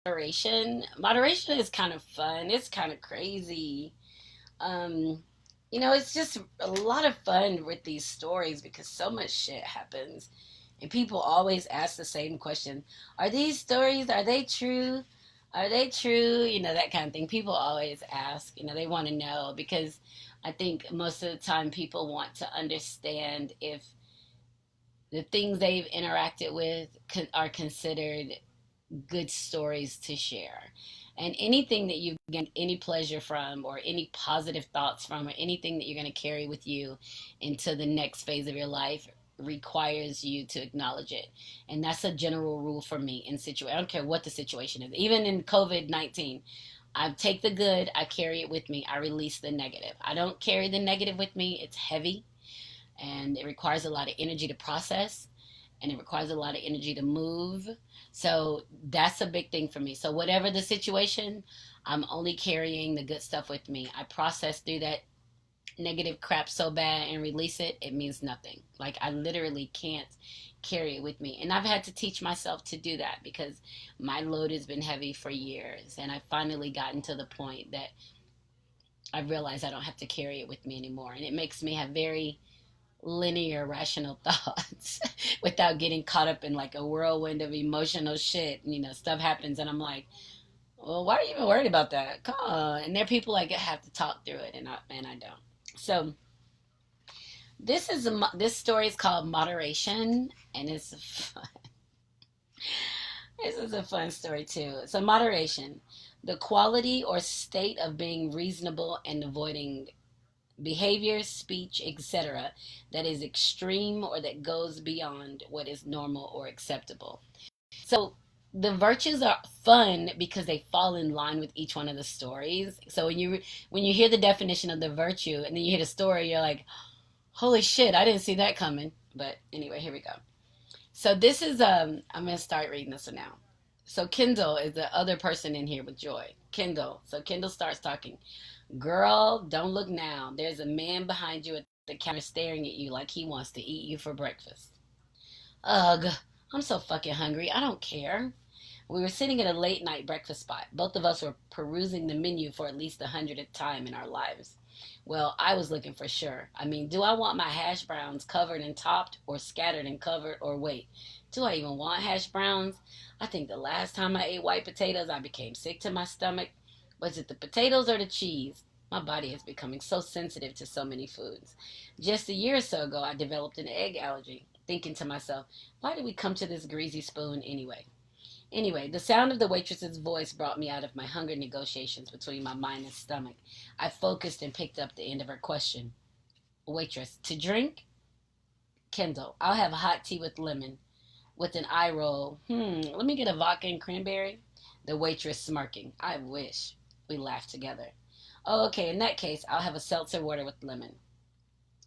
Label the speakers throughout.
Speaker 1: Moderation is kind of fun. It's kind of crazy. Um, it's just a lot of fun with these stories because so much shit happens. And people always ask the same question. Are these stories, are they true? Are they true? That kind of thing. People always ask, they want to know because I think most of the time people want to understand if the things they've interacted with are considered good stories to share. And anything that you get any pleasure from, or any positive thoughts from, or anything that you're going to carry with you into the next phase of your life requires you to acknowledge it. And that's a general rule for me in situation. I don't care what the situation is. Even in COVID-19, I take the good, I carry it with me, I release the negative. I don't carry the negative with me. It's heavy and it requires a lot of energy to process, and it requires a lot of energy to move. So that's a big thing for me. So whatever the situation, I'm only carrying the good stuff with me. I process through that negative crap so bad and release it, it means nothing. Like I literally can't carry it with me. And I've had to teach myself to do that because my load has been heavy for years. And I finally gotten to the point that I realize I don't have to carry it with me anymore. And it makes me have very linear, rational thoughts without getting caught up in like a whirlwind of emotional shit. Stuff happens and I'm like, well, why are you even worried about that? Come on. And there are people like have to talk through it, and I don't. So this story is called Moderation, and this is a fun story too. So moderation, the quality or state of being reasonable and avoiding behavior, speech, etc., that is extreme or that goes beyond what is normal or acceptable. So the virtues are fun because they fall in line with each one of the stories. So when you hear the definition of the virtue and then you hear the story, you're like, "Holy shit, I didn't see that coming." But anyway, here we go. So this is I'm gonna start reading this one now. So Kendall is the other person in here with Joy. Kendall. So Kendall starts talking. Girl, don't look now. There's a man behind you at the counter staring at you like he wants to eat you for breakfast. Ugh, I'm so fucking hungry. I don't care. We were sitting at a late night breakfast spot. Both of us were perusing the menu for at least the 100th time in our lives. Well, I was looking for sure. I mean, do I want my hash browns covered and topped, or scattered and covered, or wait, do I even want hash browns? I think the last time I ate white potatoes, I became sick to my stomach. Was it the potatoes or the cheese? My body is becoming so sensitive to so many foods. Just a year or so ago, I developed an egg allergy, thinking to myself, why did we come to this greasy spoon anyway? Anyway, the sound of the waitress's voice brought me out of my hunger negotiations between my mind and stomach. I focused and picked up the end of her question. Waitress, to drink? Kendall, I'll have a hot tea with lemon. With an eye roll. Let me get a vodka and cranberry. The waitress smirking. I wish. We laughed together. Oh, okay, in that case, I'll have a seltzer water with lemon.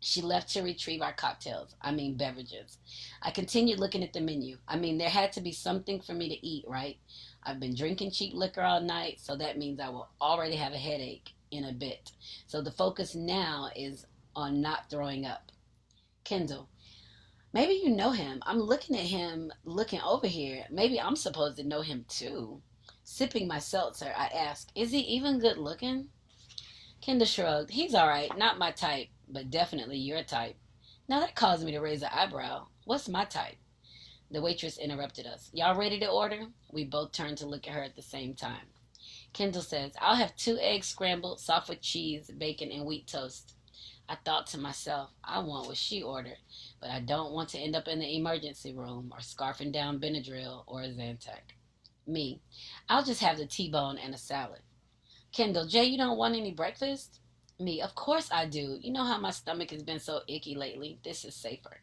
Speaker 1: She left to retrieve our cocktails. I mean, beverages. I continued looking at the menu. I mean, there had to be something for me to eat, right? I've been drinking cheap liquor all night, so that means I will already have a headache in a bit. So the focus now is on not throwing up. Kendall, maybe you know him. I'm looking at him, looking over here. Maybe I'm supposed to know him too. Sipping my seltzer, I ask, is he even good looking? Kendall shrugged. He's all right. Not my type, but definitely your type. Now that caused me to raise an eyebrow. What's my type? The waitress interrupted us. Y'all ready to order? We both turned to look at her at the same time. Kendall says, I'll have 2 eggs scrambled, soft with cheese, bacon, and wheat toast. I thought to myself, I want what she ordered, but I don't want to end up in the emergency room or scarfing down Benadryl or a Zantac. Me, I'll just have the T-bone and a salad. Kendall, Jay, you don't want any breakfast? Me, of course I do. You know how my stomach has been so icky lately. This is safer.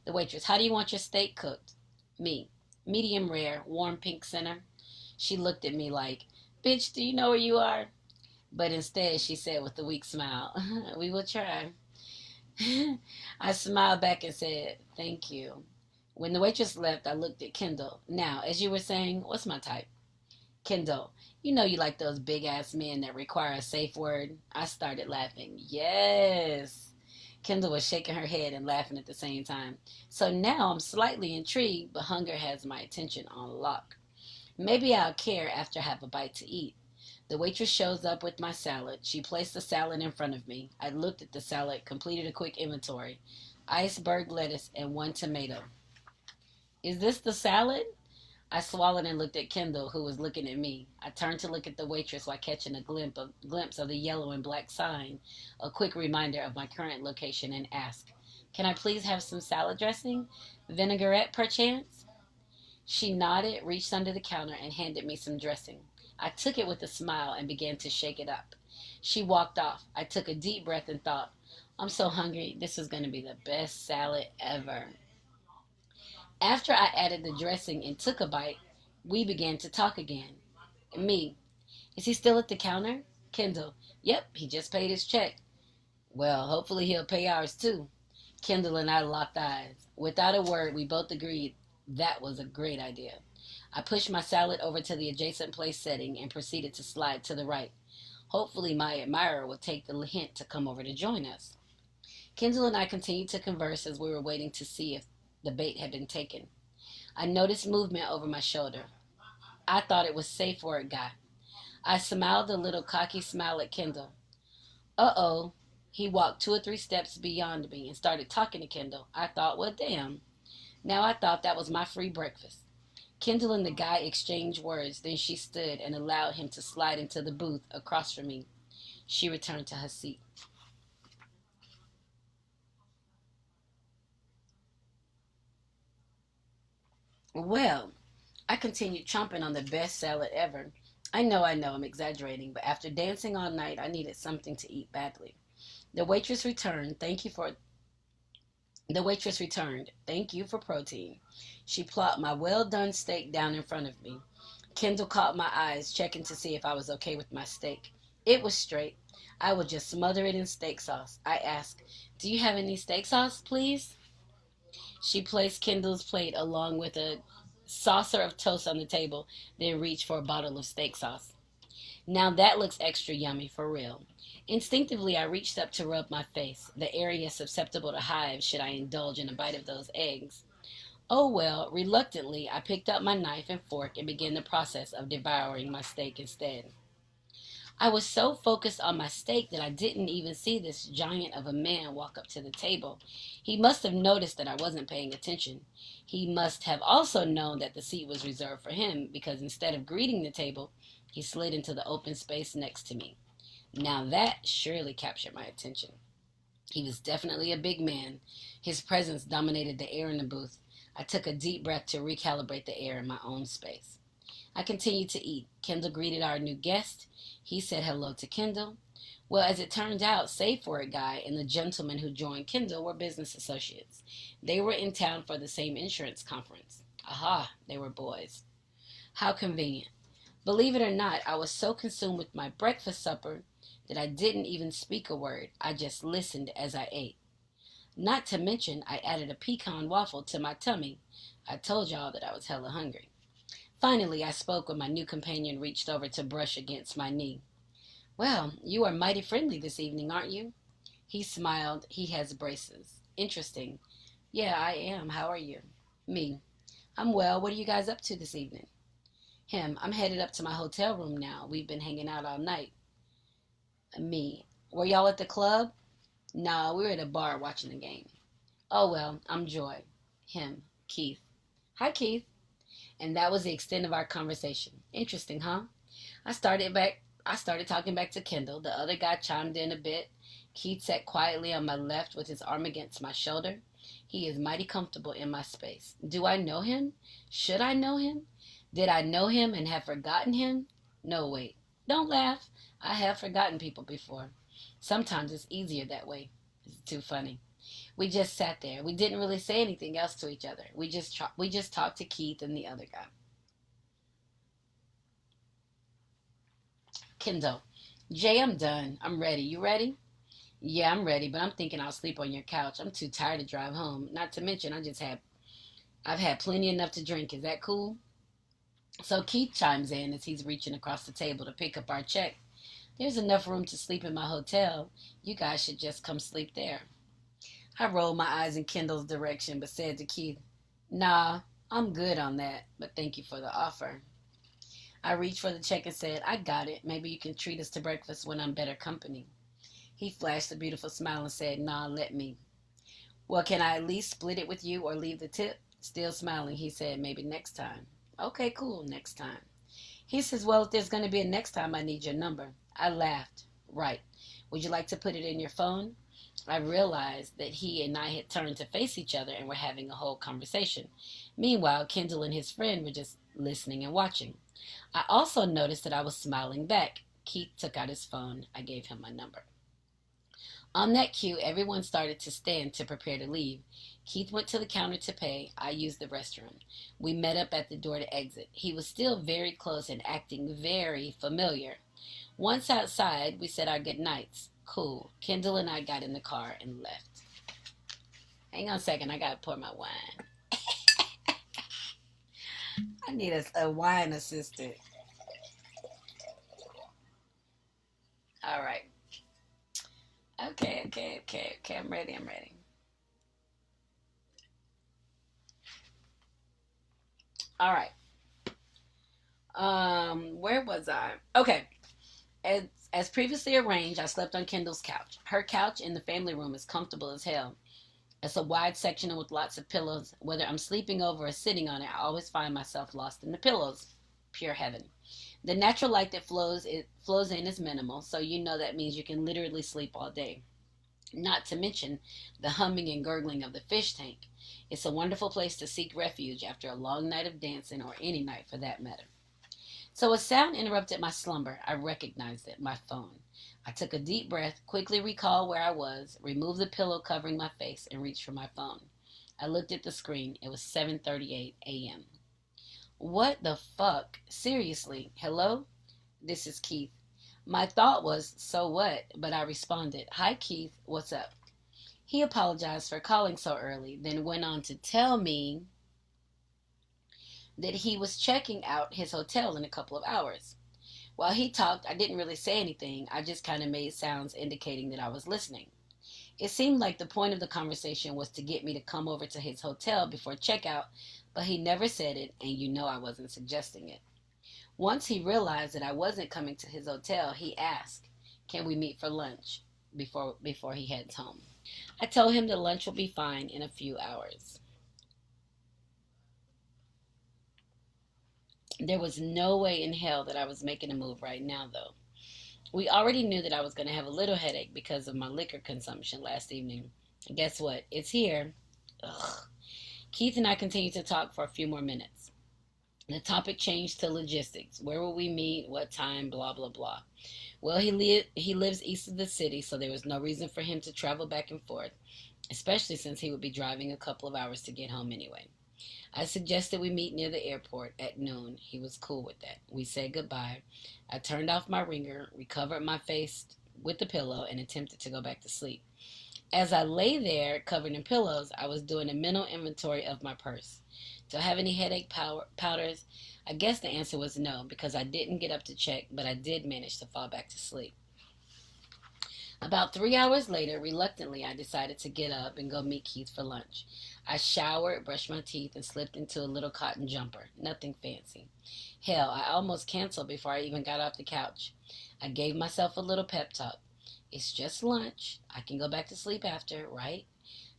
Speaker 1: The waitress, how do you want your steak cooked? Me, medium rare, warm pink center. She looked at me like, bitch, do you know where you are? But instead she said with a weak smile, we will try. I smiled back and said, thank you. When the waitress left, I looked at Kendall. Now, as you were saying, what's my type? Kendall, you know you like those big ass men that require a safe word. I started laughing. Yes. Kendall was shaking her head and laughing at the same time. So now I'm slightly intrigued, but hunger has my attention on lock. Maybe I'll care after I have a bite to eat. The waitress shows up with my salad. She placed the salad in front of me. I looked at the salad, completed a quick inventory. Iceberg lettuce and one tomato. Is this the salad? I swallowed and looked at Kendall, who was looking at me. I turned to look at the waitress while catching a glimpse of the yellow and black sign, a quick reminder of my current location, and asked, "Can I please have some salad dressing? Vinaigrette, perchance?" She nodded, reached under the counter, and handed me some dressing. I took it with a smile and began to shake it up. She walked off. I took a deep breath and thought, I'm so hungry. This is going to be the best salad ever. After I added the dressing and took a bite, we began to talk again. Me, is he still at the counter? Kendall, yep, he just paid his check. Well, hopefully he'll pay ours too. Kendall and I locked eyes. Without a word, we both agreed that was a great idea. I pushed my salad over to the adjacent place setting and proceeded to slide to the right. Hopefully my admirer would take the hint to come over to join us. Kendall and I continued to converse as we were waiting to see if the bait had been taken. I noticed movement over my shoulder. I thought it was safe word guy. I smiled a little cocky smile at Kendall. Uh-oh. He walked 2 or 3 steps beyond me and started talking to Kendall. I thought, well, damn. Now I thought that was my free breakfast. Kendall and the guy exchanged words. Then she stood and allowed him to slide into the booth across from me. She returned to her seat. Well, I continued chomping on the best salad ever. I know, I'm exaggerating, but after dancing all night, I needed something to eat badly. The waitress returned. The waitress returned. Thank you for protein. She plopped my well done steak down in front of me. Kendall caught my eyes, checking to see if I was okay with my steak. It was straight. I would just smother it in steak sauce. I asked, do you have any steak sauce, please? She placed Kendall's plate along with a saucer of toast on the table, then reached for a bottle of steak sauce. Now that looks extra yummy, for real. Instinctively, I reached up to rub my face, the area susceptible to hives should I indulge in a bite of those eggs. Oh well, reluctantly, I picked up my knife and fork and began the process of devouring my steak instead. I was so focused on my steak that I didn't even see this giant of a man walk up to the table. He must have noticed that I wasn't paying attention. He must have also known that the seat was reserved for him because instead of greeting the table, he slid into the open space next to me. Now that surely captured my attention. He was definitely a big man. His presence dominated the air in the booth. I took a deep breath to recalibrate the air in my own space. I continued to eat. Kendall greeted our new guest. He said hello to Kendall. Well, as it turned out, Safe Word Guy and the gentleman who joined Kendall were business associates. They were in town for the same insurance conference. Aha, they were boys. How convenient. Believe it or not, I was so consumed with my breakfast supper that I didn't even speak a word. I just listened as I ate. Not to mention, I added a pecan waffle to my tummy. I told y'all that I was hella hungry. Finally, I spoke when my new companion reached over to brush against my knee. Well, you are mighty friendly this evening, aren't you? He smiled. He has braces. Interesting. Yeah, I am. How are you? Me. I'm well. What are you guys up to this evening? Him. I'm headed up to my hotel room now. We've been hanging out all night. Me. Were y'all at the club? Nah, we were at a bar watching the game. Oh well, I'm Joy. Him. Keith. Hi, Keith. And that was the extent of our conversation. Interesting, huh? I started talking back to Kendall. The other guy chimed in a bit. Keith sat quietly on my left with his arm against my shoulder. He is mighty comfortable in my space. Do I know him? Should I know him? Did I know him and have forgotten him? No, wait. Don't laugh. I have forgotten people before. Sometimes it's easier that way. It's too funny. We just sat there. We didn't really say anything else to each other. We just talked to Keith and the other guy. Kendall. Jay, I'm done. I'm ready. You ready? Yeah, I'm ready, but I'm thinking I'll sleep on your couch. I'm too tired to drive home. Not to mention I've had plenty enough to drink. Is that cool? So Keith chimes in as he's reaching across the table to pick up our check. There's enough room to sleep in my hotel. You guys should just come sleep there. I rolled my eyes in Kendall's direction but said to Keith, Nah, I'm good on that, but thank you for the offer. I reached for the check and said, I got it. Maybe you can treat us to breakfast when I'm better company. He flashed a beautiful smile and said, Nah, let me. Well, can I at least split it with you or leave the tip? Still smiling, he said, maybe next time. Okay, cool, next time. He says, well, if there's going to be a next time, I need your number. I laughed. Right. Would you like to put it in your phone? I realized that he and I had turned to face each other and were having a whole conversation. Meanwhile, Kendall and his friend were just listening and watching. I also noticed that I was smiling back. Keith took out his phone. I gave him my number. On that cue, everyone started to stand to prepare to leave. Keith went to the counter to pay. I used the restroom. We met up at the door to exit. He was still very close and acting very familiar. Once outside, we said our good nights. Cool. Kendall and I got in the car and left. Hang on a second. I got to pour my wine. I need a wine assistant. All right. Okay. I'm ready. All right. Where was I? Okay. As previously arranged, I slept on Kendall's couch. Her couch in the family room is comfortable as hell. It's a wide section with lots of pillows. Whether I'm sleeping over or sitting on it, I always find myself lost in the pillows. Pure heaven. The natural light that flows in is minimal, so you know that means you can literally sleep all day. Not to mention the humming and gurgling of the fish tank. It's a wonderful place to seek refuge after a long night of dancing, or any night for that matter. So a sound interrupted my slumber. I recognized it, my phone. I took a deep breath, quickly recalled where I was, removed the pillow covering my face, and reached for my phone. I looked at the screen. It was 7:38 a.m. What the fuck? Seriously? Hello? This is Keith. My thought was, so what? But I responded, hi Keith, what's up? He apologized for calling so early, then went on to tell me that he was checking out his hotel in a couple of hours. While he talked, I didn't really say anything. I just kind of made sounds indicating that I was listening. It seemed like the point of the conversation was to get me to come over to his hotel before checkout, but he never said it, and you know I wasn't suggesting it. Once he realized that I wasn't coming to his hotel, he asked, can we meet for lunch before he heads home? I told him that lunch will be fine in a few hours. There was no way in hell that I was making a move right now, though. We already knew that I was going to have a little headache because of my liquor consumption last evening. And guess what? It's here. Ugh. Keith and I continued to talk for a few more minutes. The topic changed to logistics. Where will we meet? What time? Blah, blah, blah. Well, he lives east of the city, so there was no reason for him to travel back and forth, especially since he would be driving a couple of hours to get home anyway. I suggested we meet near the airport at noon. He was cool with that. We said goodbye. I turned off my ringer, recovered my face with the pillow, and attempted to go back to sleep. As I lay there, covered in pillows, I was doing a mental inventory of my purse. Do I have any headache powders? I guess the answer was no, because I didn't get up to check, but I did manage to fall back to sleep. About 3 hours later, reluctantly, I decided to get up and go meet Keith for lunch. I showered, brushed my teeth, and slipped into a little cotton jumper. Nothing fancy. Hell, I almost canceled before I even got off the couch. I gave myself a little pep talk. It's just lunch. I can go back to sleep after, right?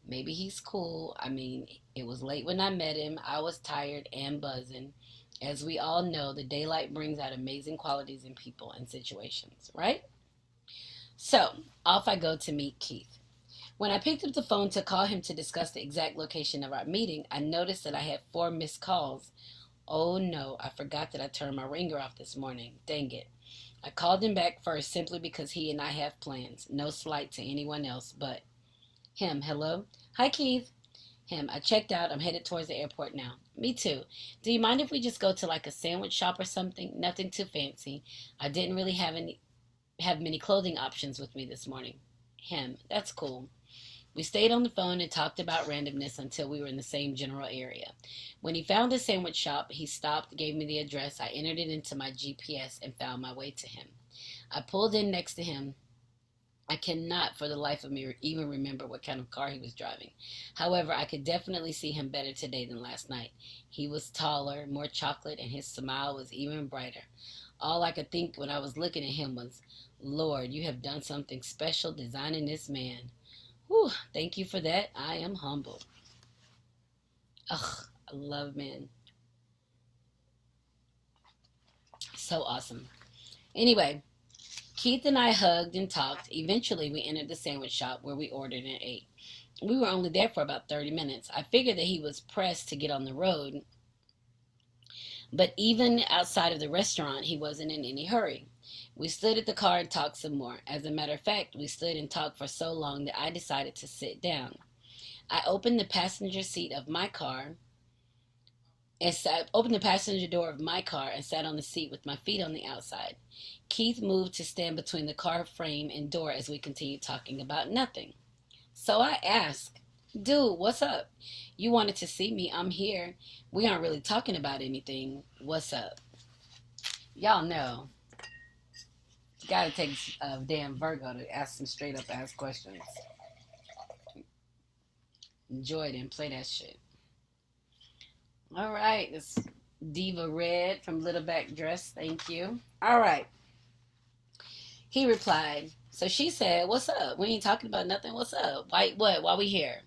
Speaker 1: Maybe he's cool. I mean, it was late when I met him. I was tired and buzzing. As we all know, the daylight brings out amazing qualities in people and situations, right? So, off I go to meet Keith. When I picked up the phone to call him to discuss the exact location of our meeting, I noticed that I had 4 missed calls. Oh no, I forgot that I turned my ringer off this morning. Dang it. I called him back first simply because he and I have plans. No slight to anyone else, but him. Hello? Hi, Keith. Him. I checked out. I'm headed towards the airport now. Me too. Do you mind if we just go to like a sandwich shop or something? Nothing too fancy. I didn't really have many clothing options with me this morning. Him. That's cool. We stayed on the phone and talked about randomness until we were in the same general area. When he found a sandwich shop, he stopped, gave me the address. I entered it into my GPS and found my way to him. I pulled in next to him I cannot for the life of me even remember what kind of car he was driving. However, I could definitely see him better today than last night. He was taller, more chocolate, and his smile was even brighter. All I could think when I was looking at him was, Lord, you have done something special designing this man. Whew, thank you for that. I am humbled. Ugh, I love men. So awesome. Anyway, Keith and I hugged and talked. Eventually, we entered the sandwich shop where we ordered and ate. We were only there for about 30 minutes. I figured that he was pressed to get on the road, but even outside of the restaurant, he wasn't in any hurry. We stood at the car and talked some more. As a matter of fact, we stood and talked for so long that I decided to sit down. I opened the passenger seat of my car opened the passenger door of my car and sat on the seat with my feet on the outside. Keith moved to stand between the car frame and door as we continued talking about nothing. So I asked, Dude, what's up? You wanted to see me. I'm here. We aren't really talking about anything. What's up? Y'all know. You gotta take a damn Virgo to ask some straight up ass questions. Enjoy it and play that shit. All right. It's Diva Red from Little Back Dress. Thank you. All right. He replied, so she said, what's up? We ain't talking about nothing. What's up? Why, what? Why we here?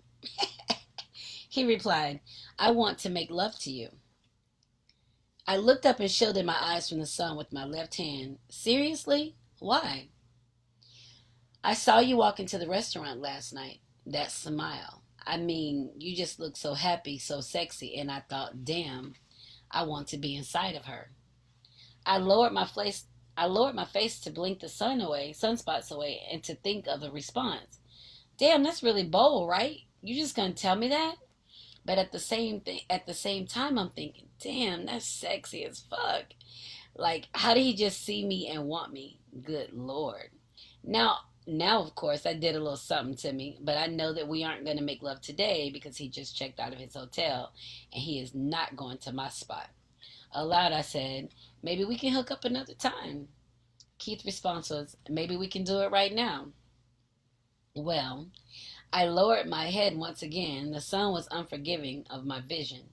Speaker 1: He replied, I want to make love to you. I looked up and shielded my eyes from the sun with my left hand. Seriously? Why? I saw you walk into the restaurant last night. That smile. I mean, you just look so happy, so sexy, and I thought, damn, I want to be inside of her. I lowered my face to blink the sunspots away, and to think of a response. Damn, that's really bold, right? You just gonna tell me that? But at the same time, I'm thinking, damn, that's sexy as fuck. Like, how did he just see me and want me? Good Lord. Now, of course, that did a little something to me, but I know that we aren't going to make love today because he just checked out of his hotel and he is not going to my spot. Aloud, I said, maybe we can hook up another time. Keith's response was, maybe we can do it right now. Well, I lowered my head once again. The sun was unforgiving of my vision.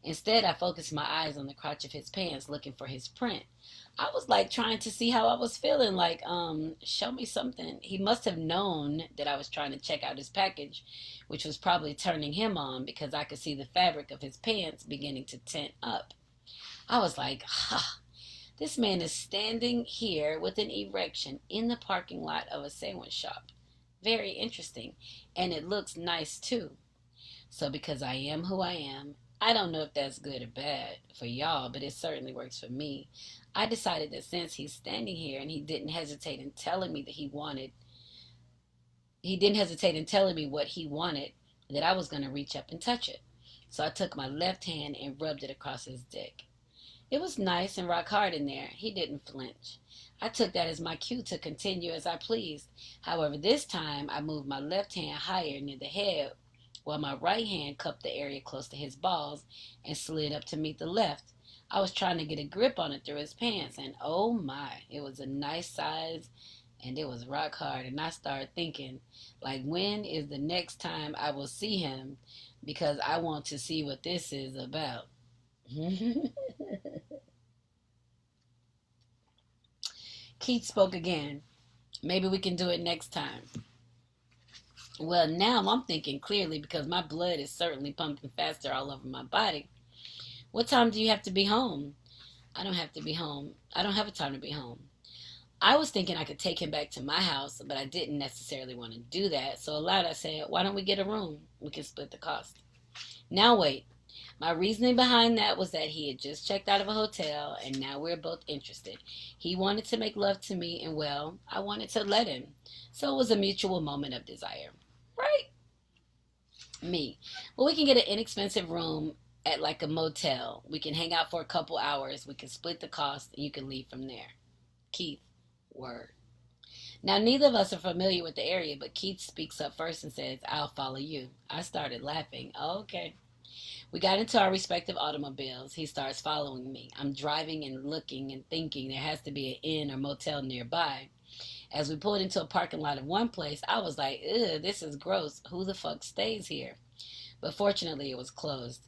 Speaker 1: Instead, I focused my eyes on the crotch of his pants, looking for his print. I was like trying to see how I was feeling, like, show me something. He must have known that I was trying to check out his package, which was probably turning him on because I could see the fabric of his pants beginning to tint up. I was like, ha, this man is standing here with an erection in the parking lot of a sandwich shop. Very interesting. And it looks nice too. So because I am who I am, I don't know if that's good or bad for y'all, but it certainly works for me. I decided that since he's standing here and he didn't hesitate in telling me what he wanted, that I was going to reach up and touch it. So I took my left hand and rubbed it across his dick. It was nice and rock hard in there. He didn't flinch. I took that as my cue to continue as I pleased. However, this time I moved my left hand higher near the head while my right hand cupped the area close to his balls and slid up to meet the left. I was trying to get a grip on it through his pants, and oh my, it was a nice size and it was rock hard. And I started thinking, like, when is the next time I will see him? Because I want to see what this is about. Keith spoke again. Maybe we can do it next time. Well, now I'm thinking clearly because my blood is certainly pumping faster all over my body. What time do you have to be home? I don't have to be home. I don't have a time to be home. I was thinking I could take him back to my house, but I didn't necessarily want to do that. So aloud I said, why don't we get a room? We can split the cost. Now wait. My reasoning behind that was that he had just checked out of a hotel and now we're both interested. He wanted to make love to me and, well, I wanted to let him. So it was a mutual moment of desire. Right? Me. Well, we can get an inexpensive room at like a motel. We can hang out for a couple hours. We can split the cost and you can leave from there. Keith, word. Now, neither of us are familiar with the area, but Keith speaks up first and says, I'll follow you. I started laughing. Okay. We got into our respective automobiles. He starts following me. I'm driving and looking and thinking there has to be an inn or motel nearby. As we pulled into a parking lot of one place, I was like, "Ugh, this is gross. Who the fuck stays here?" But fortunately, it was closed.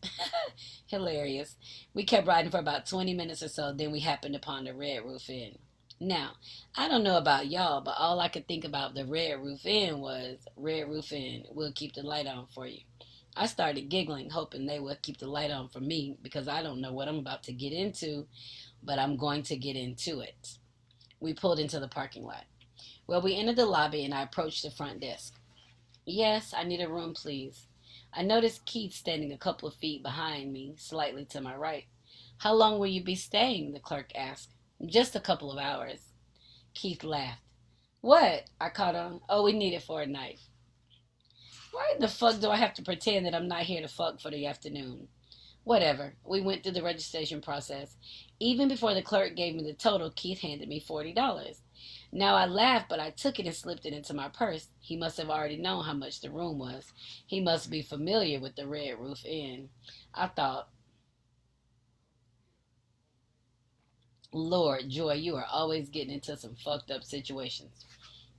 Speaker 1: Hilarious. We kept riding for about 20 minutes or so, then we happened upon the Red Roof Inn. Now, I don't know about y'all, but all I could think about the Red Roof Inn was, Red Roof Inn, we'll keep the light on for you. I started giggling, hoping they would keep the light on for me, because I don't know what I'm about to get into, but I'm going to get into it. We pulled into the parking lot. Well, we entered the lobby and I approached the front desk. "Yes, I need a room, please." I noticed Keith standing a couple of feet behind me, slightly to my right. "How long will you be staying?" the clerk asked. "Just a couple of hours." Keith laughed. "What?" I caught on. "Oh, we need it for a night." Why the fuck do I have to pretend that I'm not here to fuck for the afternoon? Whatever. We went through the registration process. Even before the clerk gave me the total, Keith handed me $40. Now I laughed, but I took it and slipped it into my purse. He must have already known how much the room was. He must be familiar with the Red Roof Inn. I thought, Lord, Joy, you are always getting into some fucked up situations.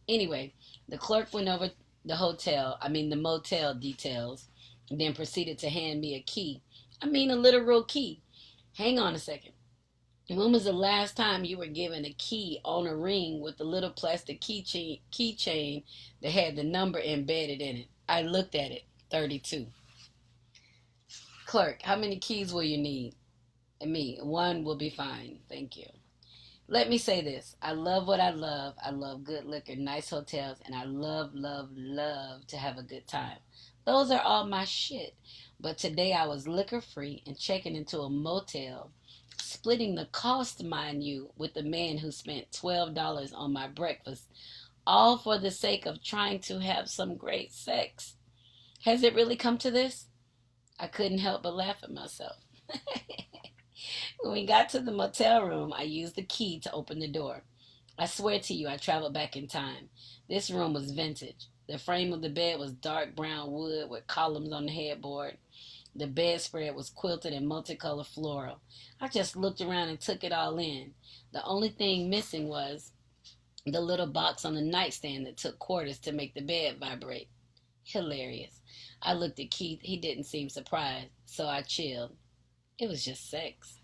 Speaker 1: Anyway, the clerk went over the motel details, then proceeded to hand me a key. A literal key. Hang on a second. When was the last time you were given a key on a ring with a little plastic keychain that had the number embedded in it? I looked at it. 32. Clerk, how many keys will you need? And me, one will be fine. Thank you. Let me say this. I love what I love. I love good liquor, nice hotels, and I love, love, love to have a good time. Those are all my shit. But today I was liquor free and checking into a motel, splitting the cost, mind you, with the man who spent $12 on my breakfast, all for the sake of trying to have some great sex. Has it really come to this? I couldn't help but laugh at myself. When we got to the motel room, I used the key to open the door. I swear to you, I traveled back in time. This room was vintage. The frame of the bed was dark brown wood with columns on the headboard. The bedspread was quilted in multicolored floral. I just looked around and took it all in. The only thing missing was the little box on the nightstand that took quarters to make the bed vibrate. Hilarious. I looked at Keith. He didn't seem surprised, so I chilled. It was just sex.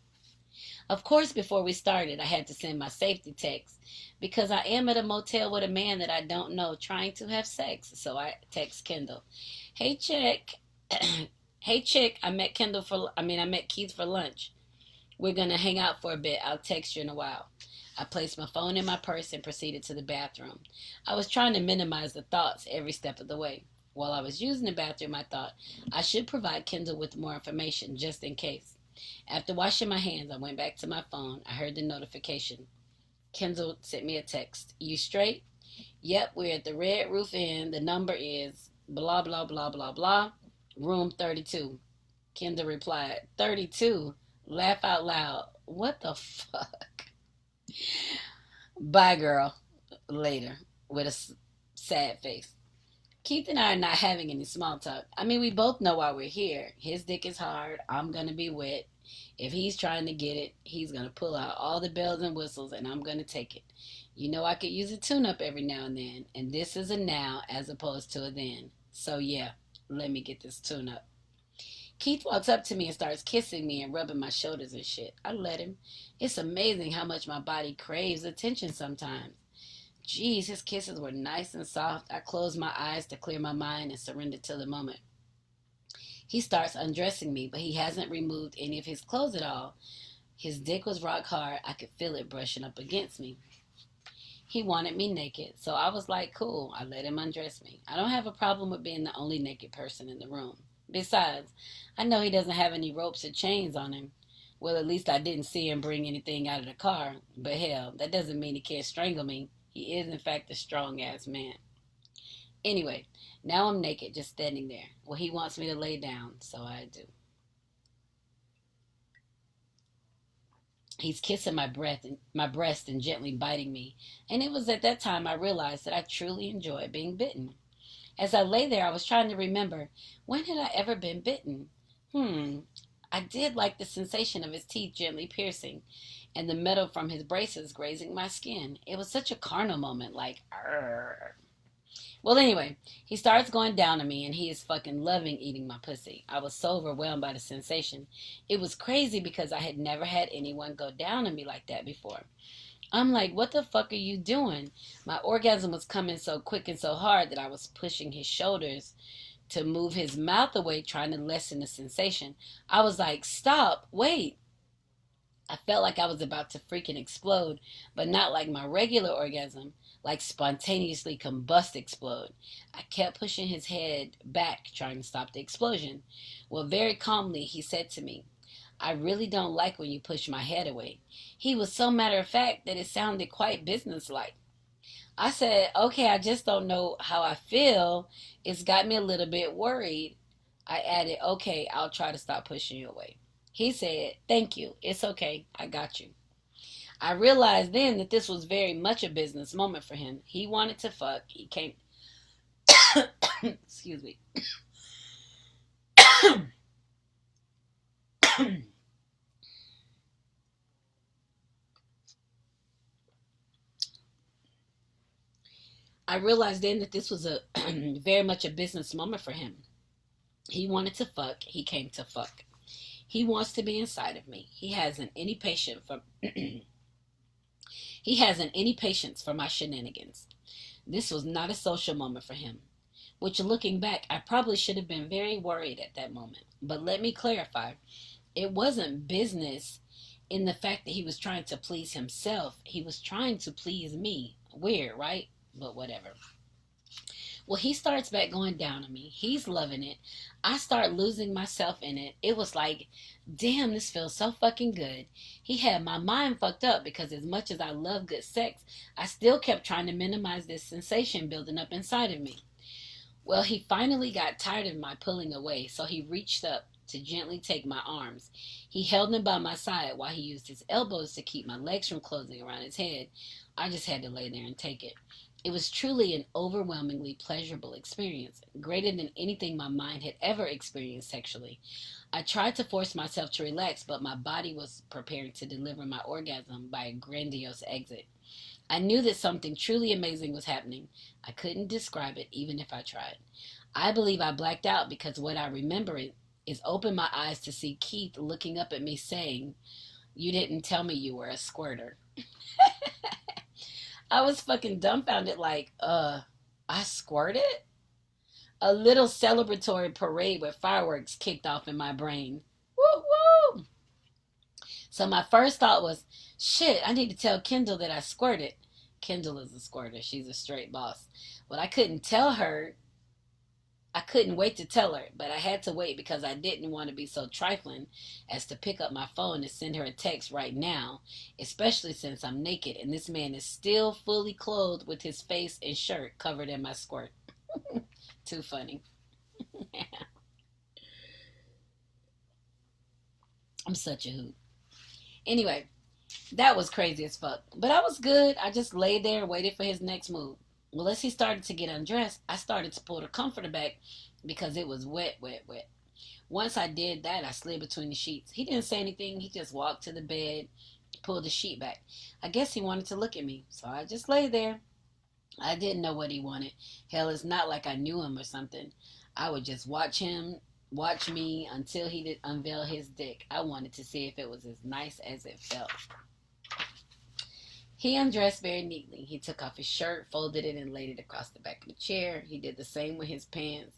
Speaker 1: Of course, before we started, I had to send my safety text because I am at a motel with a man that I don't know trying to have sex. So I text Kendall, "Hey chick, hey chick, I met Keith for lunch. We're gonna hang out for a bit. I'll text you in a while." I placed my phone in my purse and proceeded to the bathroom. I was trying to minimize the thoughts every step of the way. While I was using the bathroom, I thought I should provide Kendall with more information just in case. After washing my hands, I went back to my phone. I heard the notification. Kendall sent me a text. "You straight?" "Yep, we're at the Red Roof Inn. The number is blah, blah, blah, blah, blah. Room 32. Kendall replied, 32? Laugh out loud. What the fuck? Bye, girl. Later. With a sad face. Keith and I are not having any small talk. We both know why we're here. His dick is hard. I'm going to be wet. If he's trying to get it, he's going to pull out all the bells and whistles, and I'm going to take it. You know I could use a tune-up every now and then, and this is a now as opposed to a then. So yeah, let me get this tune-up. Keith walks up to me and starts kissing me and rubbing my shoulders and shit. I let him. It's amazing how much my body craves attention sometimes. Geez, his kisses were nice and soft. I closed my eyes to clear my mind and surrendered to the moment. He starts undressing me, but he hasn't removed any of his clothes at all. His dick was rock hard. I could feel it brushing up against me. He wanted me naked, so I was like, cool. I let him undress me. I don't have a problem with being the only naked person in the room. Besides, I know he doesn't have any ropes or chains on him. Well, at least I didn't see him bring anything out of the car. But hell, that doesn't mean he can't strangle me. He is, in fact, a strong-ass man. Anyway, now I'm naked, just standing there. Well, he wants me to lay down, so I do. He's kissing my breast and gently biting me. And it was at that time I realized that I truly enjoy being bitten. As I lay there, I was trying to remember, when had I ever been bitten? I did like the sensation of his teeth gently piercing. and the metal from his braces grazing my skin. It was such a carnal moment, like, arr. Well, anyway, he starts going down on me and he is fucking loving eating my pussy. I was so overwhelmed by the sensation. It was crazy because I had never had anyone go down on me like that before. I'm like, what the fuck are you doing? My orgasm was coming so quick and so hard that I was pushing his shoulders to move his mouth away, trying to lessen the sensation. I was like, stop, wait. I felt like I was about to freaking explode, but not like my regular orgasm, like spontaneously combust explode. I kept pushing his head back, trying to stop the explosion. Well, very calmly, he said to me, I really don't like when you push my head away. He was so matter of fact that it sounded quite businesslike. I said, okay, I just don't know how I feel. It's got me a little bit worried. I added, okay, I'll try to stop pushing you away. He said, thank you. It's okay. I got you. I realized then that this was very much a business moment for him. He wanted to fuck. He came. Excuse me. I realized then that this was a very much a business moment for him. He wanted to fuck. He came to fuck. He wants to be inside of me. He hasn't any patience for he hasn't any patience for my shenanigans. This was not a social moment for him. Which, looking back, I probably should have been very worried at that moment. But let me clarify, it wasn't business in the fact that he was trying to please himself. He was trying to please me. Weird, right? But whatever. Well, he starts back going down on me. He's loving it. I start losing myself in it. It was like, damn, this feels so fucking good. He had my mind fucked up because as much as I love good sex, I still kept trying to minimize this sensation building up inside of me. Well, he finally got tired of my pulling away, so he reached up to gently take my arms. He held them by my side while he used his elbows to keep my legs from closing around his head. I just had to lay there and take it. It was truly an overwhelmingly pleasurable experience, greater than anything my mind had ever experienced sexually. I tried to force myself to relax, but my body was preparing to deliver my orgasm by a grandiose exit. I knew that something truly amazing was happening. I couldn't describe it even if I tried. I believe I blacked out because what I remember is open my eyes to see Keith looking up at me saying, you didn't tell me you were a squirter. I was fucking dumbfounded like, I squirted? A little celebratory parade with fireworks kicked off in my brain. Woo woo! So my first thought was, shit, I need to tell Kendall that I squirted. Kendall is a squirter. She's a straight boss. But I couldn't tell her. I couldn't wait to tell her, but I had to wait because I didn't want to be so trifling as to pick up my phone and send her a text right now, especially since I'm naked and this man is still fully clothed with his face and shirt covered in my squirt. Too funny. I'm such a hoot. Anyway, that was crazy as fuck. But I was good. I just laid there and waited for his next move. Well, as he started to get undressed, I started to pull the comforter back because it was wet, wet, wet. Once I did that, I slid between the sheets. He didn't say anything. He just walked to the bed, pulled the sheet back. I guess he wanted to look at me, so I just lay there. I didn't know what he wanted. Hell, it's not like I knew him or something. I would just watch me until he did unveil his dick. I wanted to see if it was as nice as it felt. He undressed very neatly. He took off his shirt, folded it, and laid it across the back of the chair. He did the same with his pants.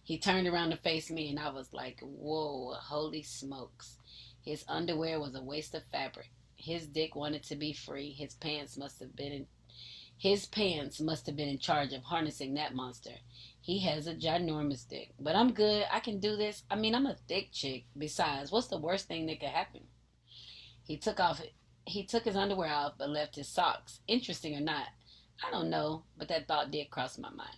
Speaker 1: He turned around to face me, and I was like, whoa, holy smokes. His underwear was a waste of fabric. His dick wanted to be free. His pants must have been in charge of harnessing that monster. He has a ginormous dick. But I'm good. I can do this. I mean, I'm a thick chick. Besides, what's the worst thing that could happen? He took off he took his underwear off but left his socks. Interesting or not, I don't know, but that thought did cross my mind.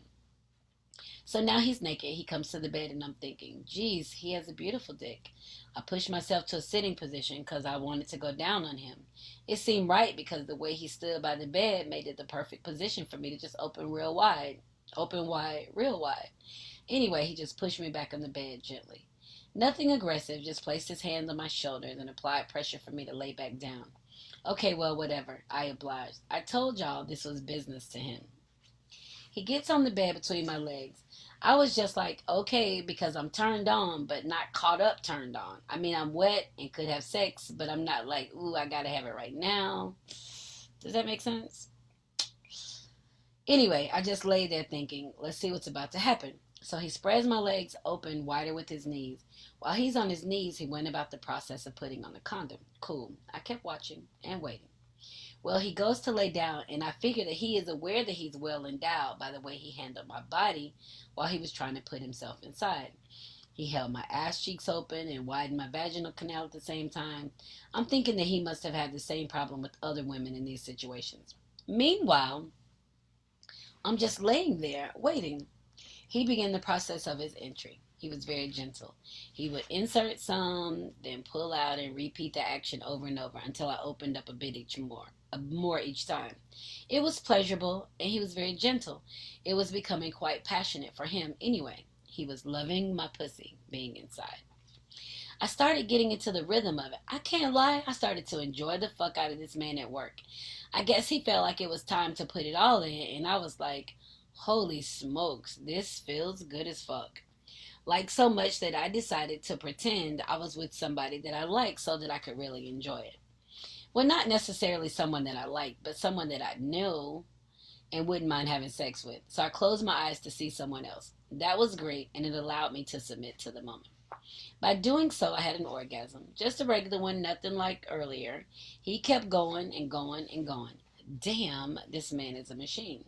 Speaker 1: So now he's naked. He comes to the bed and I'm thinking, geez, he has a beautiful dick. I pushed myself to a sitting position because I wanted to go down on him. It seemed right because the way he stood by the bed made it the perfect position for me to just open real wide. Open wide, real wide. Anyway, he just pushed me back on the bed gently. Nothing aggressive, just placed his hands on my shoulders and applied pressure for me to lay back down. Okay, well, whatever. I obliged. I told y'all this was business to him. He gets on the bed between my legs. I was just like, okay, because I'm turned on, but not caught up turned on. I mean, I'm wet and could have sex, but I'm not like, ooh, I gotta have it right now. Does that make sense? Anyway, I just lay there thinking, let's see what's about to happen. So he spreads my legs open wider with his knees. While he's on his knees, he went about the process of putting on the condom. Cool. I kept watching and waiting. Well, he goes to lay down, and I figure that he is aware that he's well endowed by the way he handled my body while he was trying to put himself inside. He held my ass cheeks open and widened my vaginal canal at the same time. I'm thinking that he must have had the same problem with other women in these situations. Meanwhile, I'm just laying there waiting. He began the process of his entry. He was very gentle. He would insert some, then pull out and repeat the action over and over until I opened up a bit more each time. It was pleasurable and he was very gentle. It was becoming quite passionate for him anyway. He was loving my pussy being inside. I started getting into the rhythm of it. I can't lie, I started to enjoy the fuck out of this man at work. I guess he felt like it was time to put it all in, and I was like, holy smokes, this feels good as fuck. Like so much that I decided to pretend I was with somebody that I liked so that I could really enjoy it. Well, not necessarily someone that I liked, but someone that I knew and wouldn't mind having sex with. So I closed my eyes to see someone else. That was great, and it allowed me to submit to the moment. By doing so, I had an orgasm. Just a regular one, nothing like earlier. He kept going and going and going. Damn, this man is a machine.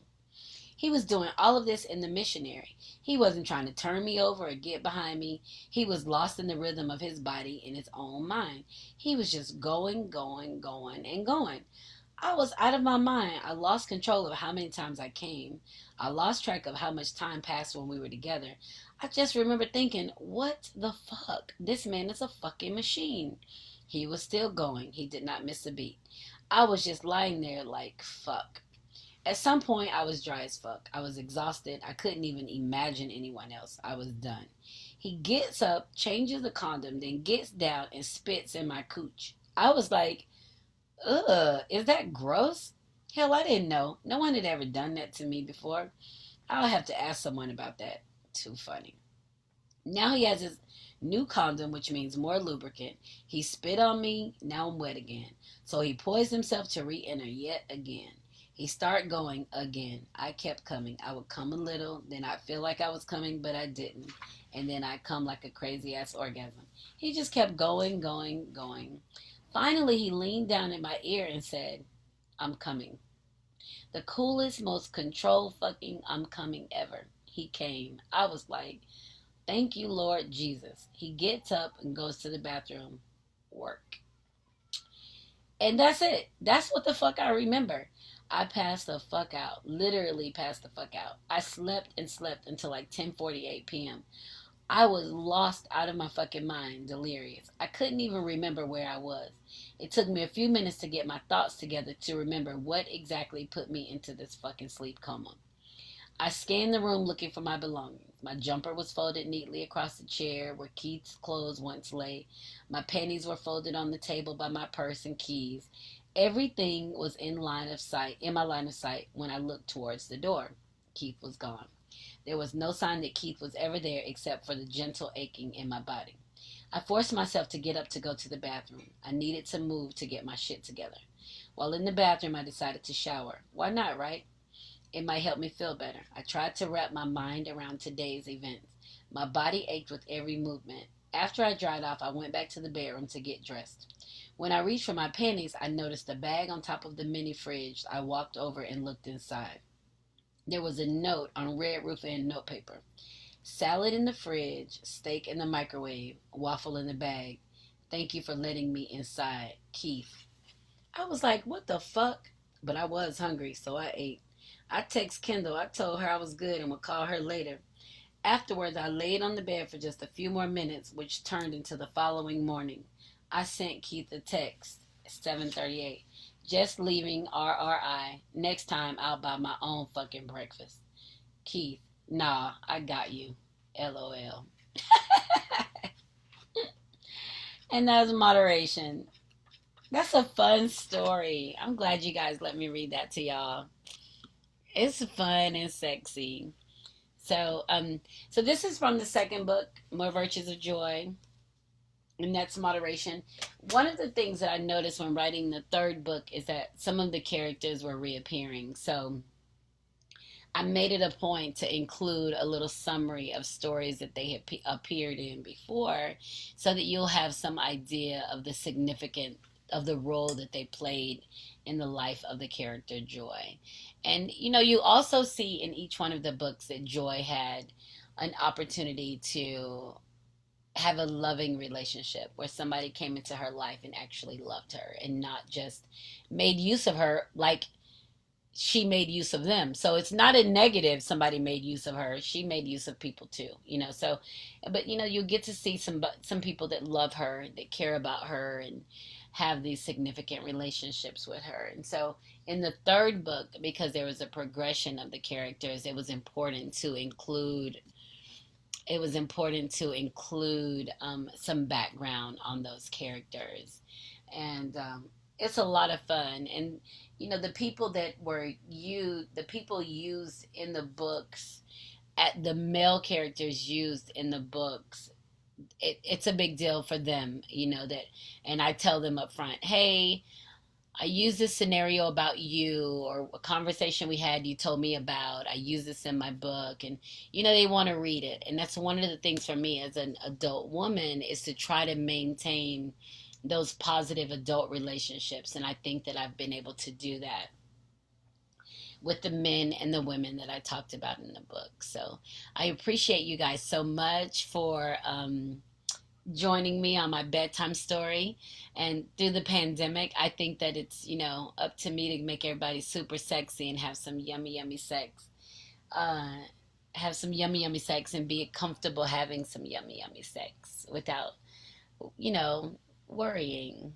Speaker 1: He was doing all of this in the missionary. He wasn't trying to turn me over or get behind me. He was lost in the rhythm of his body in his own mind. He was just going, going, going, and going. I was out of my mind. I lost control of how many times I came. I lost track of how much time passed when we were together. I just remember thinking, what the fuck? This man is a fucking machine. He was still going. He did not miss a beat. I was just lying there like, fuck. At some point, I was dry as fuck. I was exhausted. I couldn't even imagine anyone else. I was done. He gets up, changes the condom, then gets down and spits in my cooch. I was like, ugh, is that gross? Hell, I didn't know. No one had ever done that to me before. I'll have to ask someone about that. Too funny. Now he has his new condom, which means more lubricant. He spit on me. Now I'm wet again. So he poised himself to re-enter yet again. He started going again. I kept coming. I would come a little, then I'd feel like I was coming, but I didn't. And then I'd come like a crazy ass orgasm. He just kept going, going, going. Finally, he leaned down in my ear and said, I'm coming. The coolest, most controlled fucking I'm coming ever. He came. I was like, thank you, Lord Jesus. He gets up and goes to the bathroom. Work. And that's it. That's what the fuck I remember. I passed the fuck out. Literally passed the fuck out. I slept and slept until like 10:48 p.m. I was lost out of my fucking mind, delirious. I couldn't even remember where I was. It took me a few minutes to get my thoughts together to remember what exactly put me into this fucking sleep coma. I scanned the room looking for my belongings. My jumper was folded neatly across the chair where Keith's clothes once lay. My panties were folded on the table by my purse and keys. Everything was in my line of sight when I looked towards the door. Keith was gone. There was no sign that Keith was ever there except for the gentle aching in my body. I forced myself to get up to go to the bathroom. I needed to move to get my shit together. While in the bathroom, I decided to shower. Why not, right? It might help me feel better. I tried to wrap my mind around today's events. My body ached with every movement. After I dried off, I went back to the bedroom to get dressed. When I reached for my panties, I noticed a bag on top of the mini fridge. I walked over and looked inside. There was a note on red roof and notepaper. Salad in the fridge, steak in the microwave, waffle in the bag. Thank you for letting me inside, Keith. I was like, what the fuck? But I was hungry, so I ate. I text Kendall. I told her I was good and would call her later. Afterwards, I laid on the bed for just a few more minutes, which turned into the following morning. I sent Keith a text, 7:38. Just leaving RRI. Next time, I'll buy my own fucking breakfast. Keith, nah, I got you. LOL. And that's moderation. That's a fun story. I'm glad you guys let me read that to y'all. It's fun and sexy. So, so this is from the second book, More Virtues of Joy, and that's moderation. One of the things that I noticed when writing the third book is that some of the characters were reappearing. So I made it a point to include a little summary of stories that they had appeared in before so that you'll have some idea of the significance of the role that they played in the life of the character Joy. And you also see in each one of the books that Joy had an opportunity to have a loving relationship where somebody came into her life and actually loved her and not just made use of her like she made use of them. So it's not a negative somebody made use of her. She made use of people too. So but you get to see some people that love her, that care about her and have these significant relationships with her. And so in the third book, because there was a progression of the characters, it was important to include some background on those characters. And it's a lot of fun. And the people used in the books, at the male characters used in the books, it's a big deal for them, that. And I tell them up front, hey, I use this scenario about you, or a conversation we had you told me about. I use this in my book, and they want to read it. And that's one of the things for me as an adult woman, is to try to maintain those positive adult relationships. And I think that I've been able to do that with the men and the women that I talked about in the book. So I appreciate you guys so much for joining me on my bedtime story. And through the pandemic, I think that it's, up to me to make everybody super sexy and have some yummy, yummy sex. Uh, have some yummy, yummy sex and be comfortable having some yummy, yummy sex without, you know, worrying.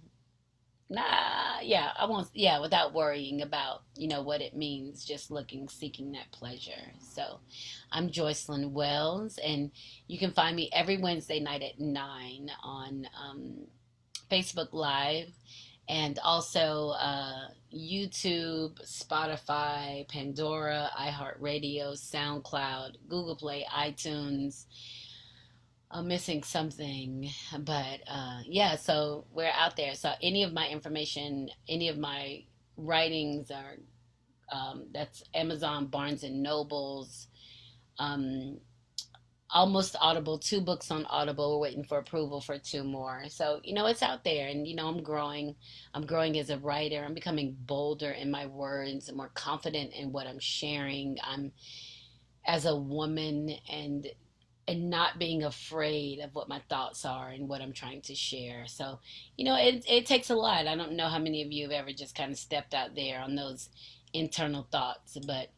Speaker 1: Yeah, I won't, yeah, without worrying about, what it means, just seeking that pleasure. So I'm Joycelyn Wells, and you can find me every Wednesday night at 9 on Facebook Live, and also YouTube, Spotify, Pandora, iHeartRadio, SoundCloud, Google Play, iTunes. I'm missing something, but yeah, so we're out there. So any of my information, any of my writings are that's Amazon, Barnes and Nobles, um, almost Audible, 2 books on Audible. We're waiting for approval for 2 more. So it's out there, and I'm growing. I'm growing as a writer. I'm becoming bolder in my words, more confident in what I'm sharing. I'm as a woman, and not being afraid of what my thoughts are and what I'm trying to share. So, it takes a lot. I don't know how many of you have ever just kind of stepped out there on those internal thoughts, but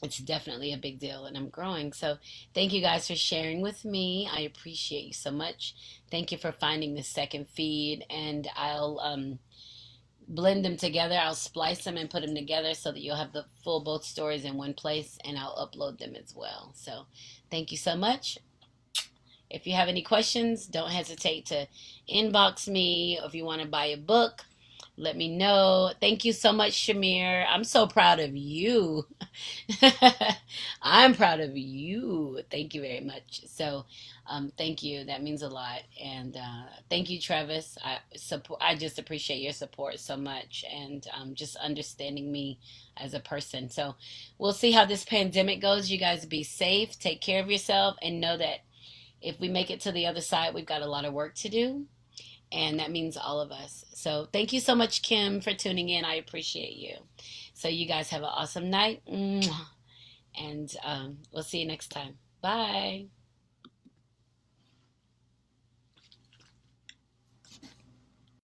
Speaker 1: it's definitely a big deal, and I'm growing. So, thank you guys for sharing with me. I appreciate you so much. Thank you for finding the second feed, and I'll blend them together. I'll splice them and put them together so that you'll have the full both stories in one place, and I'll upload them as well. So, thank you so much. If you have any questions, don't hesitate to inbox me. If you want to buy a book, let me know. Thank you so much, Shamir. I'm so proud of you. I'm proud of you. Thank you very much. So, thank you. That means a lot. And thank you, Travis. I just appreciate your support so much, and just understanding me as a person. So, we'll see how this pandemic goes. You guys be safe. Take care of yourself, and know that if we make it to the other side, we've got a lot of work to do, and that means all of us. So thank you so much, Kim, for tuning in. I appreciate you. So you guys have an awesome night, and we'll see you next time. Bye.